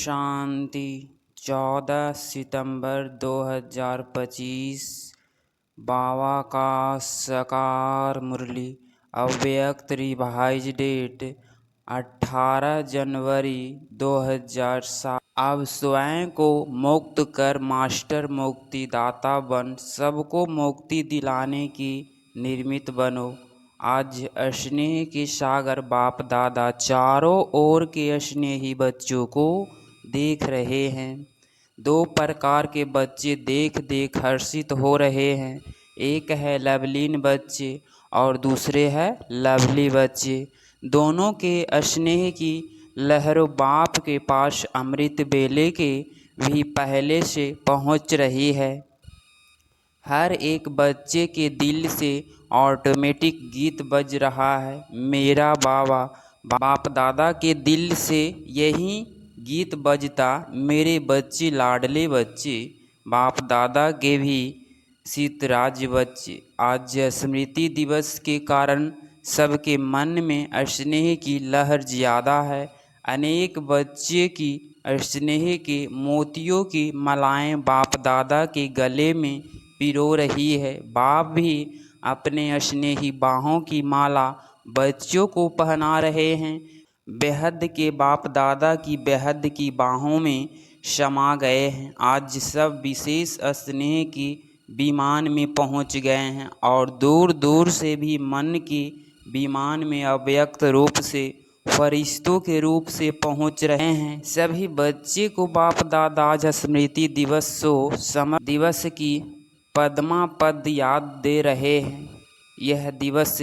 शांति। 14 सितंबर 2025 बाबा का साकार मुरली। अव्यक्त रिवाइज डेट 18 जनवरी 2007। अब स्वयं को मुक्त कर मास्टर मुक्तिदाता बन सबको मुक्ति दिलाने की निर्मित बनो। आज स्नेह के सागर बाप दादा चारों ओर के स्नेही बच्चों को देख रहे हैं। दो प्रकार के बच्चे देख देख हर्षित हो रहे हैं। एक है लवलीन बच्चे और दूसरे है लवली बच्चे। दोनों के स्नेह की लहरों बाप के पास अमृत बेले के भी पहले से पहुंच रही है। हर एक बच्चे के दिल से ऑटोमेटिक गीत बज रहा है। मेरा बाबा बाप दादा के दिल से यही गीत बजता। मेरे बच्चे लाडले बच्चे बाप दादा के भी शीतराज बच्चे। आज स्मृति दिवस के कारण सबके मन में स्नेह की लहर ज़्यादा है। अनेक बच्चे की स्नेह के मोतियों की मालाएं बाप दादा के गले में पिरो रही है। बाप भी अपने स्नेही बाहों की माला बच्चों को पहना रहे हैं। बेहद के बाप दादा की बेहद की बाहों में समा गए हैं। आज सब विशेष स्नेह की विमान में पहुंच गए हैं और दूर दूर से भी मन की विमान में अव्यक्त रूप से फरिश्तों के रूप से पहुंच रहे हैं। सभी बच्चे को बाप दादा आज स्मृति दिवस समर दिवस की पद्मा पद याद दे रहे हैं। यह दिवस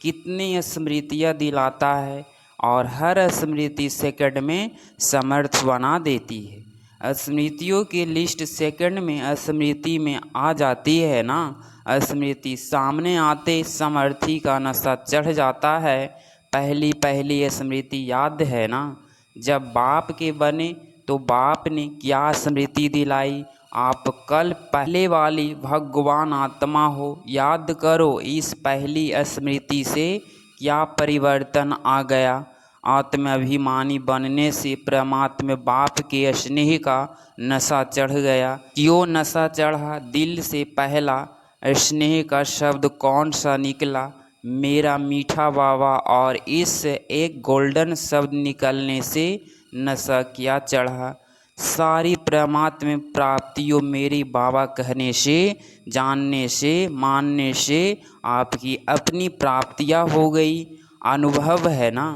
कितनी स्मृतियाँ दिलाता है और हर स्मृति सेकंड में समर्थ बना देती है। स्मृतियों की लिस्ट सेकंड में स्मृति में आ जाती है ना। स्मृति सामने आते समर्थी का नशा चढ़ जाता है। पहली पहली स्मृति याद है ना, जब बाप के बने तो बाप ने क्या स्मृति दिलाई। आप कल पहले वाली भगवान आत्मा हो। याद करो इस पहली स्मृति से क्या परिवर्तन आ गया। आत्माभिमानी बनने से परमात्मा बाप के स्नेह का नशा चढ़ गया। क्यों नशा चढ़ा? दिल से पहला स्नेह का शब्द कौन सा निकला? मेरा मीठा बाबा। और इस एक गोल्डन शब्द निकलने से नशा क्या चढ़ा? सारी परमात्मा प्राप्तियों मेरे बाबा कहने से, जानने से, मानने से आपकी अपनी प्राप्तियाँ हो गई। अनुभव है ना,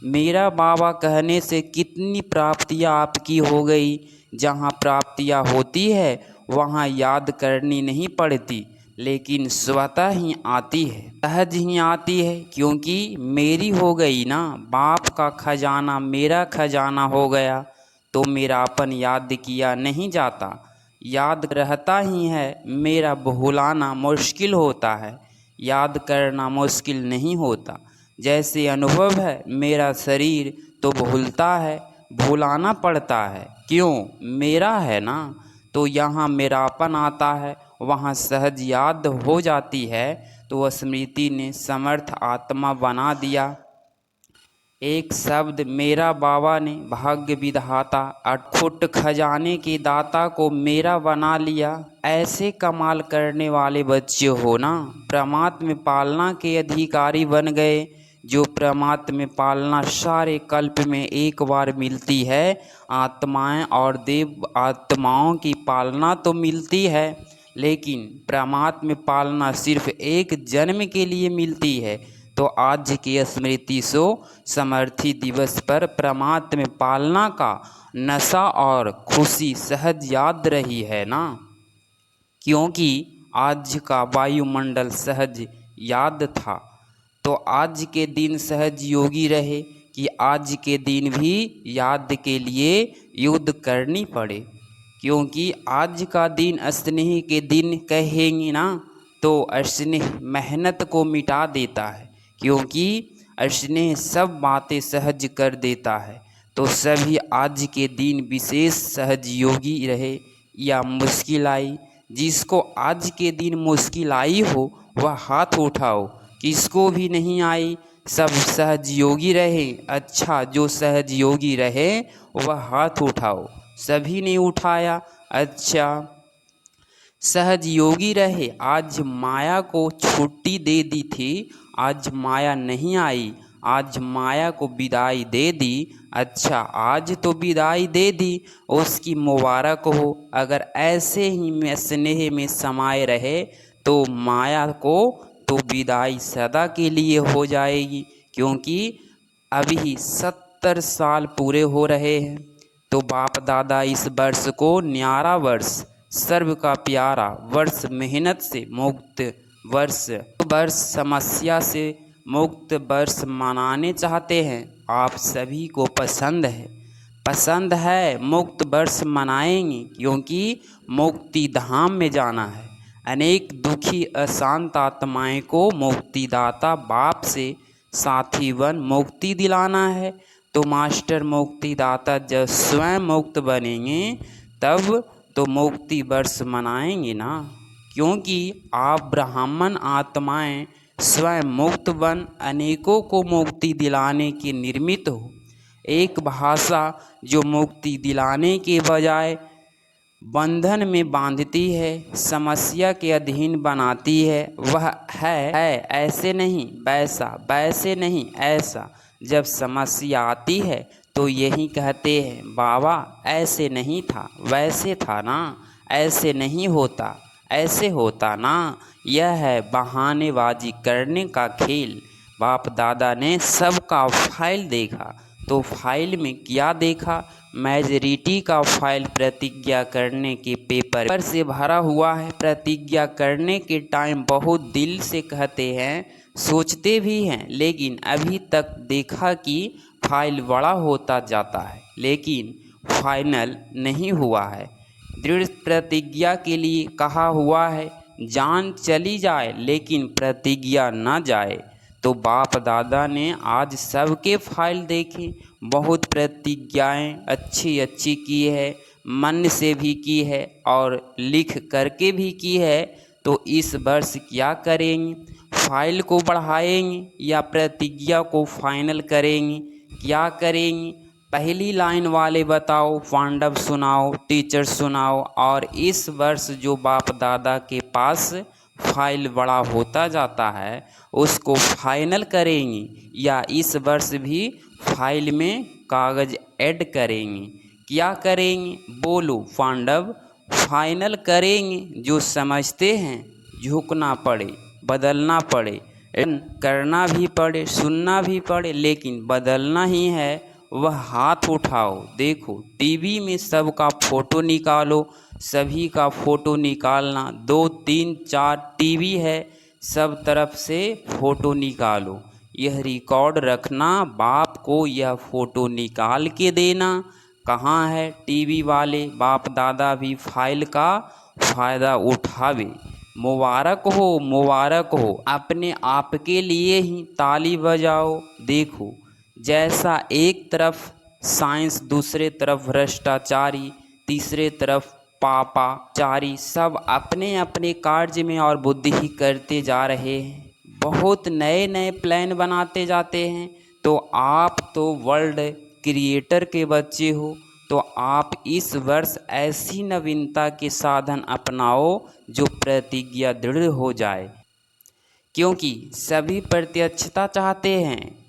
मेरा बाबा कहने से कितनी प्राप्तियाँ आपकी हो गई। जहाँ प्राप्तियाँ होती है वहाँ याद करनी नहीं पड़ती, लेकिन स्वतः ही आती है, सहज ही आती है, क्योंकि मेरी हो गई ना। बाप का खजाना मेरा खजाना हो गया तो मेरापन याद किया नहीं जाता, याद रहता ही है। मेरा भुलाना मुश्किल होता है, याद करना मुश्किल नहीं होता। जैसे अनुभव है, मेरा शरीर तो भूलता है, भुलाना पड़ता है। क्यों? मेरा है ना। तो यहाँ मेरापन आता है, वहाँ सहज याद हो जाती है। तो स्मृति ने समर्थ आत्मा बना दिया। एक शब्द मेरा बाबा ने भाग्य विधाता अटूट खजाने के दाता को मेरा बना लिया। ऐसे कमाल करने वाले बच्चे हो ना, परमात्मा पालना के अधिकारी बन गए। जो परमात्मा पालना सारे कल्प में एक बार मिलती है। आत्माएं और देव आत्माओं की पालना तो मिलती है, लेकिन परमात्मा पालना सिर्फ एक जन्म के लिए मिलती है। तो आज की स्मृति समर्थी दिवस पर परमात्मा पालना का नशा और खुशी सहज याद रही है ना, क्योंकि आज का वायुमंडल सहज याद था। तो आज के दिन सहज योगी रहे कि आज के दिन भी याद के लिए युद्ध करनी पड़े, क्योंकि आज का दिन स्नेह के दिन कहेंगे ना तो स्नेह मेहनत को मिटा देता है, क्योंकि स्नेह सब बातें सहज कर देता है। तो सभी आज के दिन विशेष सहज योगी रहे। या मुश्किल आई, जिसको आज के दिन मुश्किल आई हो वह हाथ उठाओ। किसको भी नहीं आई सब सहजयोगी रहे। अच्छा, जो सहजयोगी रहे वह हाथ उठाओ। सभी ने उठाया। अच्छा, सहजयोगी रहे। आज माया को छुट्टी दे दी थी, आज माया नहीं आई, आज माया को विदाई दे दी। अच्छा, आज तो विदाई दे दी, उसकी मुबारक हो। अगर ऐसे ही में स्नेह में समाये रहे तो माया को तो विदाई सदा के लिए हो जाएगी, क्योंकि अभी 70 साल पूरे हो रहे हैं। तो बाप दादा इस वर्ष को न्यारा वर्ष, सर्व का प्यारा वर्ष, मेहनत से मुक्त वर्ष समस्या से मुक्त वर्ष मनाने चाहते हैं। आप सभी को पसंद है मुक्त वर्ष मनाएंगे, क्योंकि मुक्ति धाम में जाना है। अनेक दुखी अशांत आत्माएं को मुक्तिदाता बाप से साथी बन मुक्ति दिलाना है। तो मास्टर मुक्तिदाता जब स्वयं मुक्त बनेंगे तब तो मुक्ति वर्ष मनाएंगे ना, क्योंकि आप ब्राह्मण आत्माएं स्वयं मुक्त बन अनेकों को मुक्ति दिलाने के निर्मित हो। एक भाषा जो मुक्ति दिलाने के बजाय बंधन में बांधती है, समस्या के अधीन बनाती है, वह है ऐसे नहीं वैसे नहीं ऐसा। जब समस्या आती है तो यही कहते हैं, बाबा ऐसे नहीं था, वैसे था ना, ऐसे नहीं होता, ऐसे होता ना। यह है बहानेबाजी करने का खेल। बाप दादा ने सबका फाइल देखा, तो फाइल में क्या देखा? मेजॉरिटी का फाइल प्रतिज्ञा करने के पेपर से भरा हुआ है। प्रतिज्ञा करने के टाइम बहुत दिल से कहते हैं, सोचते भी हैं, लेकिन अभी तक देखा कि फाइल बड़ा होता जाता है, लेकिन फाइनल नहीं हुआ है। दृढ़ प्रतिज्ञा के लिए कहा हुआ है, जान चली जाए लेकिन प्रतिज्ञा ना जाए। तो बाप दादा ने आज सबके फाइल देखे, बहुत प्रतिज्ञाएं अच्छी की है, मन से भी की है और लिख करके भी की है। तो इस वर्ष क्या करेंगे? फाइल को बढ़ाएंगे या प्रतिज्ञा को फाइनल करेंगे? क्या करेंगे? पहली लाइन वाले बताओ, पांडव सुनाओ, टीचर सुनाओ। और इस वर्ष जो बाप दादा के पास फाइल बड़ा होता जाता है उसको फाइनल करेंगे या इस वर्ष भी फाइल में कागज़ ऐड करेंगे? क्या करेंगे? बोलो पांडव। फाइनल करेंगे। जो समझते हैं झुकना पड़े, बदलना पड़े, करना भी पड़े, सुनना भी पड़े, लेकिन बदलना ही है, वह हाथ उठाओ। देखो टीवी में सबका फ़ोटो निकालो, सभी का फ़ोटो निकालना, 2 3 4 टीवी है, सब तरफ से फ़ोटो निकालो। यह रिकॉर्ड रखना, बाप को यह फ़ोटो निकाल के देना। कहाँ है टीवी वाले? बाप दादा भी फाइल का फ़ायदा उठावे। मुबारक हो, अपने आप के लिए ही ताली बजाओ। देखो जैसा एक तरफ साइंस, दूसरे तरफ भ्रष्टाचारी, तीसरे तरफ पापाचारी, सब अपने अपने कार्य में और बुद्धि करते जा रहे हैं, बहुत नए नए प्लान बनाते जाते हैं। तो आप तो वर्ल्ड क्रिएटर के बच्चे हो, तो आप इस वर्ष ऐसी नवीनता के साधन अपनाओ जो प्रतिज्ञा दृढ़ हो जाए, क्योंकि सभी प्रत्यक्षता चाहते हैं।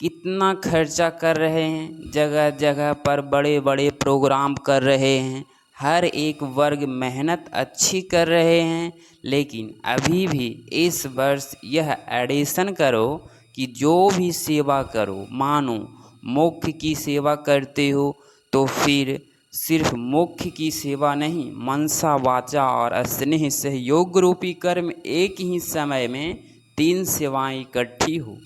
कितना खर्चा कर रहे हैं, जगह जगह पर बड़े बड़े प्रोग्राम कर रहे हैं, हर एक वर्ग मेहनत अच्छी कर रहे हैं, लेकिन अभी भी इस वर्ष यह एडिशन करो कि जो भी सेवा करो, मानो मुख्य की सेवा करते हो तो फिर सिर्फ मुख्य की सेवा नहीं, मनसा वाचा और स्नेह सहयोग रूपी कर्म एक ही समय में 3 सेवाएं इकट्ठी हो,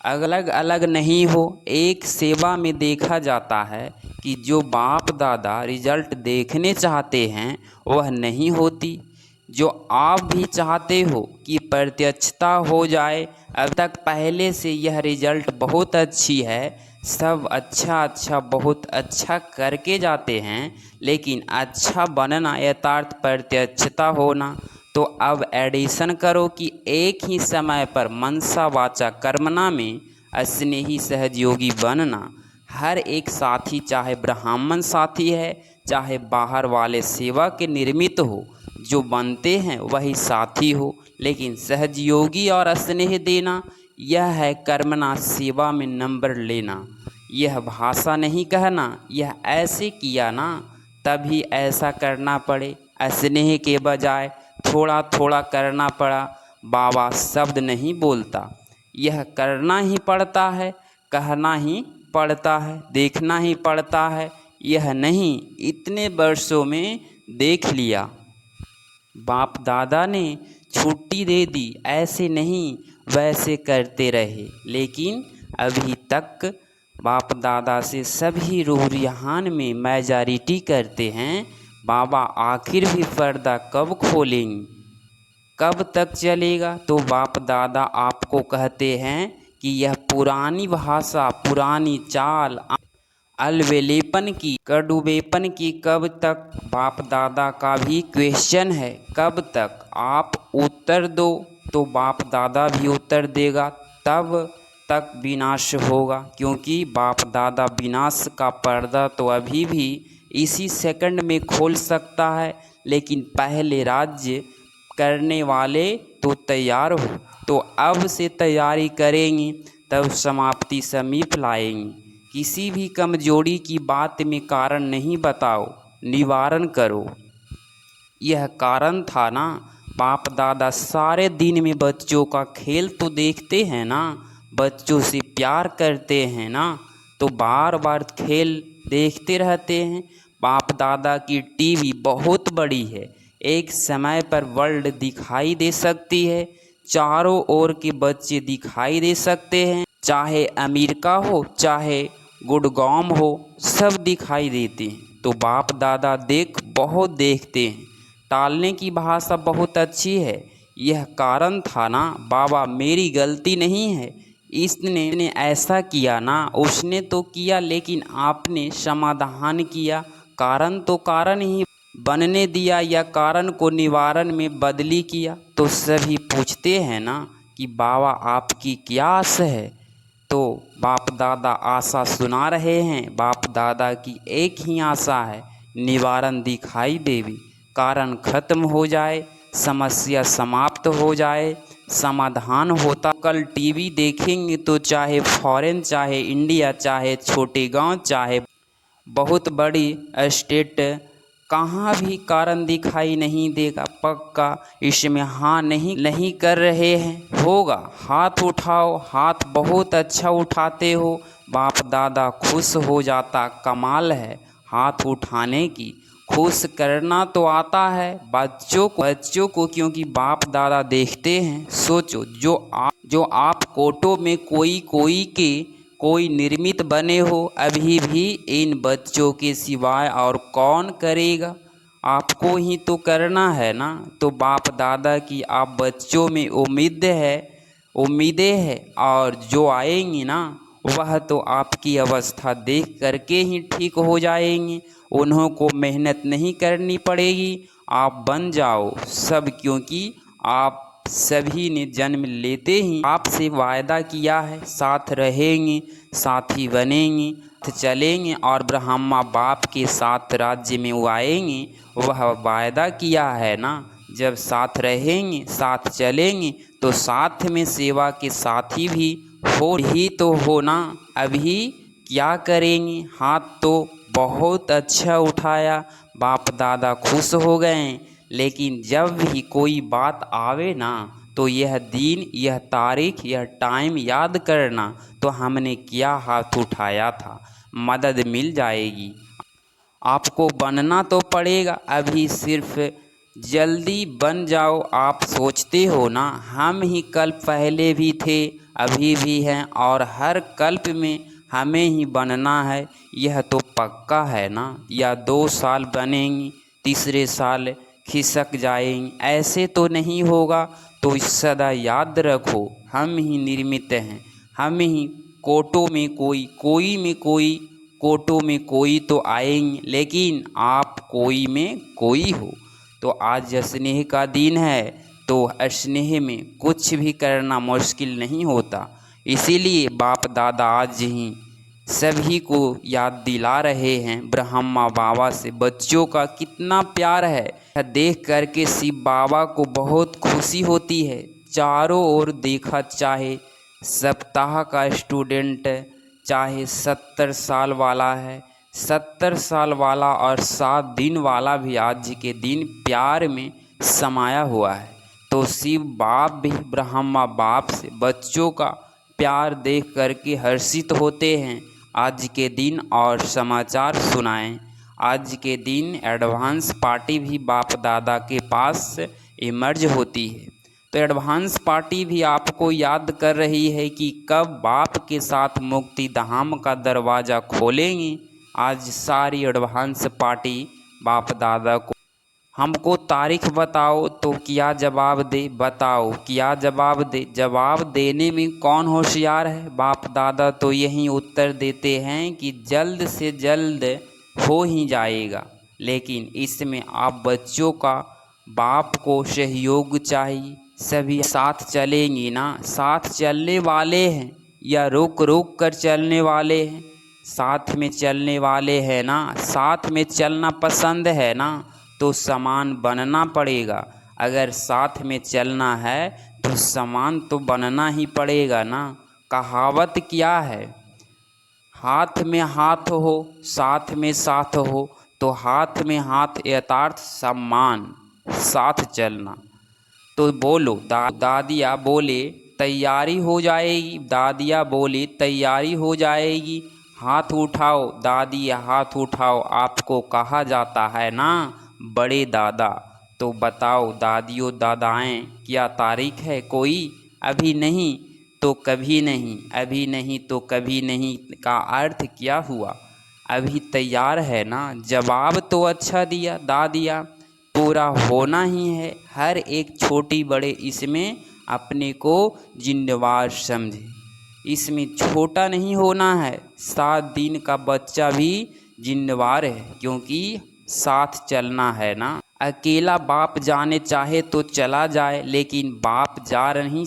अलग अलग नहीं हो। एक सेवा में देखा जाता है कि जो बाप दादा रिजल्ट देखने चाहते हैं वह नहीं होती। जो आप भी चाहते हो कि प्रत्यक्षता हो जाए, अब तक पहले से यह रिजल्ट बहुत अच्छी है, सब अच्छा बहुत अच्छा करके जाते हैं, लेकिन अच्छा बनना यथार्थ प्रत्यक्षता होना। तो अब एडिशन करो कि एक ही समय पर मनसा वाचा कर्मणा में स्नेही सहयोगी बनना। हर एक साथी, चाहे ब्राह्मण साथी है चाहे बाहर वाले सेवा के निर्मित हो, जो बनते हैं वही साथी हो। लेकिन सहयोगी और स्नेह देना, यह है कर्मणा सेवा में नंबर लेना। यह भाषा नहीं कहना, यह ऐसे किया ना तभी ऐसा करना पड़े। स्नेह के बजाय थोड़ा थोड़ा करना पड़ा। बाबा शब्द नहीं बोलता, यह करना ही पड़ता है, कहना ही पड़ता है, देखना ही पड़ता है। यह नहीं इतने वर्षों में देख लिया। बाप दादा ने छुट्टी दे दी, ऐसे नहीं वैसे करते रहे, लेकिन अभी तक बाप दादा से सभी रूहान में मेजॉरिटी करते हैं। बाबा आखिर भी पर्दा कब खोलेंगे, कब तक चलेगा? तो बाप दादा आपको कहते हैं कि यह पुरानी भाषा, पुरानी चाल, अलवेलेपन की, कड़ुबेपन की कब तक? बाप दादा का भी क्वेश्चन है, कब तक? आप उत्तर दो तो बाप दादा भी उत्तर देगा, तब तक विनाश होगा। क्योंकि बाप दादा विनाश का पर्दा तो अभी भी इसी सेकंड में खोल सकता है, लेकिन पहले राज्य करने वाले तो तैयार हो। तो अब से तैयारी करेंगे, तब समाप्ति समीप लाएंगे। किसी भी कमजोरी की बात में कारण नहीं बताओ, निवारण करो। यह कारण था ना। बाप दादा सारे दिन में बच्चों का खेल तो देखते हैं ना, बच्चों से प्यार करते हैं ना, तो बार बार खेल देखते रहते हैं। बाप दादा की टीवी बहुत बड़ी है, एक समय पर वर्ल्ड दिखाई दे सकती है, चारों ओर के बच्चे दिखाई दे सकते हैं, चाहे अमेरिका हो चाहे गुड़गांव हो, सब दिखाई देते हैं। तो बाप दादा बहुत देखते हैं। टालने की भाषा बहुत अच्छी है, यह कारण था ना। बाबा मेरी गलती नहीं है, इसने ऐसा किया ना, उसने तो किया, लेकिन आपने समाधान किया। कारण तो कारण ही बनने दिया, या कारण को निवारण में बदली किया। तो सभी पूछते हैं ना कि बाबा आपकी क्या आशा है? तो बाप दादा आशा सुना रहे हैं। बाप दादा की एक ही आशा है, निवारण दिखाई देवी, कारण खत्म हो जाए, समस्या समाप्त हो जाए, समाधान होता। कल टीवी देखेंगे तो चाहे फॉरेन, चाहे इंडिया, चाहे छोटे गांव, चाहे बहुत बड़ी स्टेट, कहाँ भी कारण दिखाई नहीं देगा। पक्का इसमें हाँ नहीं कर रहे हैं? होगा। हाथ उठाओ, हाथ बहुत अच्छा उठाते हो, बाप दादा खुश हो जाता। कमाल है हाथ उठाने की, खुश करना तो आता है बच्चों को, क्योंकि बाप दादा देखते हैं। सोचो जो आप कोटों में कोई निर्मित बने हो, अभी भी इन बच्चों के सिवाय और कौन करेगा? आपको ही तो करना है ना। तो बाप दादा की आप बच्चों में उम्मीदें हैं, और जो आएंगी ना वह तो आपकी अवस्था देख करके ही ठीक हो जाएंगी। उन्हों को मेहनत नहीं करनी पड़ेगी, आप बन जाओ सब। क्योंकि आप सभी ने जन्म लेते ही आपसे वायदा किया है, साथ रहेंगे, साथी बनेंगे, चलेंगे, और ब्रह्मा बाप के साथ राज्य में वो आएंगे। वह वायदा किया है ना, जब साथ रहेंगे, साथ चलेंगे, तो साथ में सेवा के साथी भी हो ना। अभी क्या करेंगे? हाथ तो बहुत अच्छा उठाया, बाप दादा खुश हो गए। लेकिन जब भी कोई बात आवे ना, तो यह दिन, यह तारीख, यह टाइम याद करना, तो हमने क्या हाथ उठाया था, मदद मिल जाएगी। आपको बनना तो पड़ेगा, अभी सिर्फ जल्दी बन जाओ। आप सोचते हो ना हम ही कल्प पहले भी थे, अभी भी हैं, और हर कल्प में हमें ही बनना है, यह तो पक्का है ना। या 2 साल बनेंगी, तीसरे साल खिसक जाएंगी, ऐसे तो नहीं होगा। तो सदा याद रखो, हम ही निर्मित हैं, हम ही कोटों में कोई तो आएंगे, लेकिन आप कोई में कोई हो। तो आज स्नेह का दिन है, तो स्नेह में कुछ भी करना मुश्किल नहीं होता, इसीलिए बाप दादा आज ही सभी को याद दिला रहे हैं ब्रह्मा बाबा से बच्चों का कितना प्यार है। यह देख करके शिव बाबा को बहुत खुशी होती है। चारों ओर देखा, चाहे सप्ताह का स्टूडेंट, चाहे 70 साल वाला है, 70 साल वाला और 7 दिन वाला भी आज के दिन प्यार में समाया हुआ है। तो शिव बाप भी ब्रह्मा बाप से बच्चों का प्यार देख करके हर्षित होते हैं आज के दिन और समाचार सुनाएं। आज के दिन एडवांस पार्टी भी बाप दादा के पास इमर्ज होती है। तो एडवांस पार्टी भी आपको याद कर रही है कि कब बाप के साथ मुक्ति धाम का दरवाज़ा खोलेंगे। आज सारी एडवांस पार्टी बाप दादा को हमको तारीख बताओ तो क्या जवाब दे, बताओ क्या जवाब दे। जवाब देने में कौन होशियार है? बाप दादा तो यही उत्तर देते हैं कि जल्द से जल्द हो ही जाएगा। लेकिन इसमें आप बच्चों का बाप को सहयोग चाहिए। सभी साथ चलेंगे ना? साथ चलने वाले हैं या रुक रुक कर चलने वाले हैं? साथ में चलने वाले हैं ना? साथ में चलना पसंद है ना? तो समान बनना पड़ेगा। अगर साथ में चलना है तो समान तो बनना ही पड़ेगा ना। कहावत क्या है? हाथ में हाथ हो, साथ में साथ हो। तो हाथ में हाथ यथार्थ सम्मान, साथ चलना। तो बोलो दादिया बोले तैयारी हो जाएगी। दादिया बोली तैयारी हो जाएगी। हाथ उठाओ दादी, हाथ उठाओ। आपको कहा जाता है ना बड़े दादा। तो बताओ दादियों दादाएं, क्या तारीख है कोई? अभी नहीं तो कभी नहीं, अभी नहीं तो कभी नहीं का अर्थ क्या हुआ? अभी तैयार है ना? जवाब तो अच्छा दिया दादिया। पूरा होना ही है। हर एक छोटी बड़े इसमें अपने को जिम्मेवार समझे। इसमें छोटा नहीं होना है। 7 दिन का बच्चा भी जिम्मेवार है, क्योंकि साथ चलना है ना। अकेला बाप जाने चाहे तो चला जाए, लेकिन बाप जा नहीं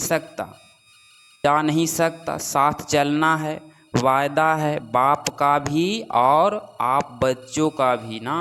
सकता। साथ चलना है, वायदा है बाप का भी और आप बच्चों का भी ना।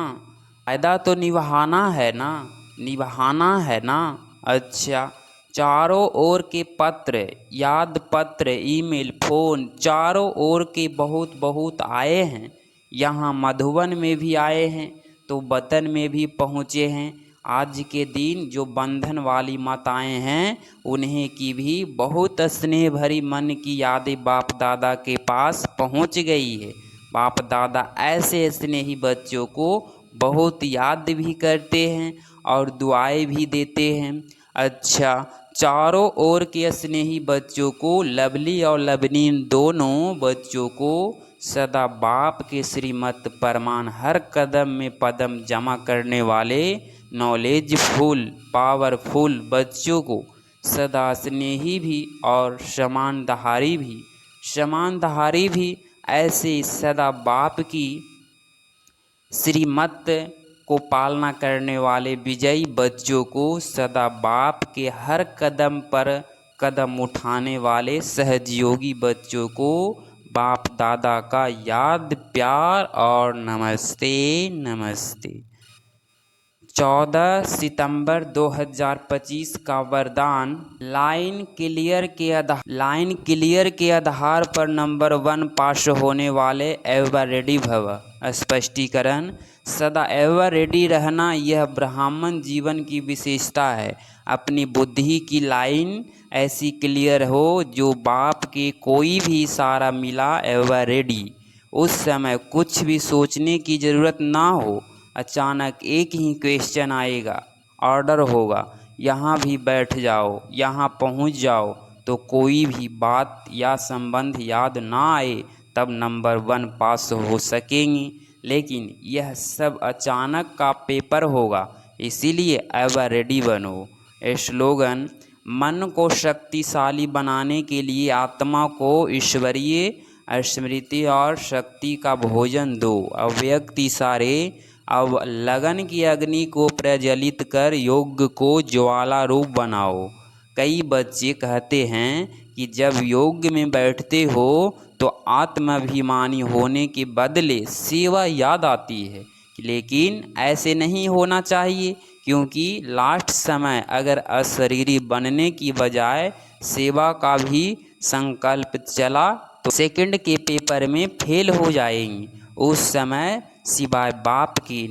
वायदा तो निभाना है ना, निभाना है ना। अच्छा, चारों ओर के पत्र, याद पत्र, ईमेल, फ़ोन, चारों ओर के बहुत बहुत आए हैं। यहाँ मधुबन में भी आए हैं तो वतन में भी पहुँचे हैं। आज के दिन जो बंधन वाली माताएं हैं उन्हें की भी बहुत स्नेह भरी मन की यादें बाप दादा के पास पहुँच गई है। बाप दादा ऐसे स्नेही बच्चों को बहुत याद भी करते हैं और दुआएं भी देते हैं। अच्छा, चारों ओर के स्नेही बच्चों को, लवली और लवनीन दोनों बच्चों को सदा बाप के श्रीमत परमान हर कदम में पदम जमा करने वाले नॉलेजफुल पावरफुल बच्चों को सदा स्नेही भी और समानधारी भी ऐसे सदा बाप की श्रीमत को पालना करने वाले विजयी बच्चों को सदा बाप के हर कदम पर कदम उठाने वाले सहयोगी बच्चों को बाप दादा का याद, प्यार और नमस्ते नमस्ते। 14 सितंबर 2025 का वरदान लाइन क्लियर के आधार पर नंबर 1 पास होने वाले एवर रेडी भव। स्पष्टीकरण, सदा एवर रेडी रहना यह ब्राह्मण जीवन की विशेषता है। अपनी बुद्धि की लाइन ऐसी क्लियर हो जो बाप के कोई भी इशारा मिला एवर रेडी। उस समय कुछ भी सोचने की ज़रूरत ना हो। अचानक एक ही क्वेश्चन आएगा, ऑर्डर होगा, यहाँ भी बैठ जाओ, यहाँ पहुँच जाओ। तो कोई भी बात या संबंध याद ना आए तब नंबर 1 पास हो सकेंगे। लेकिन यह सब अचानक का पेपर होगा, इसीलिए एवर रेडी बनो। स्लोगन, मन को शक्तिशाली बनाने के लिए आत्मा को ईश्वरीय स्मृति और शक्ति का भोजन दो। अव्यक्त इशारे, अब लगन की अग्नि को प्रज्वलित कर योग को ज्वाला रूप बनाओ। कई बच्चे कहते हैं कि जब योग में बैठते हो तो आत्माभिमानी होने के बदले सेवा याद आती है, लेकिन ऐसे नहीं होना चाहिए, क्योंकि लास्ट समय अगर अशरीरी बनने की बजाय सेवा का भी संकल्प चला तो सेकंड के पेपर में फेल हो जाएंगे। उस समय सिवाय बाप की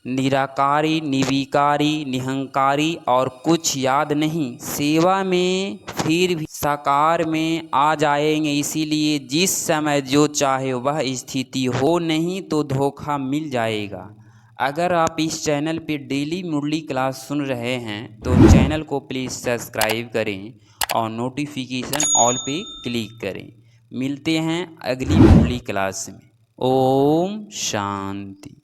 निराकारी, निर्विकारी, निहंकारी और कुछ याद नहीं। सेवा में फिर भी साकार में आ जाएंगे। इसीलिए जिस समय जो चाहे वह स्थिति हो, नहीं तो धोखा मिल जाएगा। अगर आप इस चैनल पे डेली मुरली क्लास सुन रहे हैं तो चैनल को प्लीज़ सब्सक्राइब करें और नोटिफिकेशन ऑल पे क्लिक करें। मिलते हैं अगली मुरली क्लास में। ओम शांति।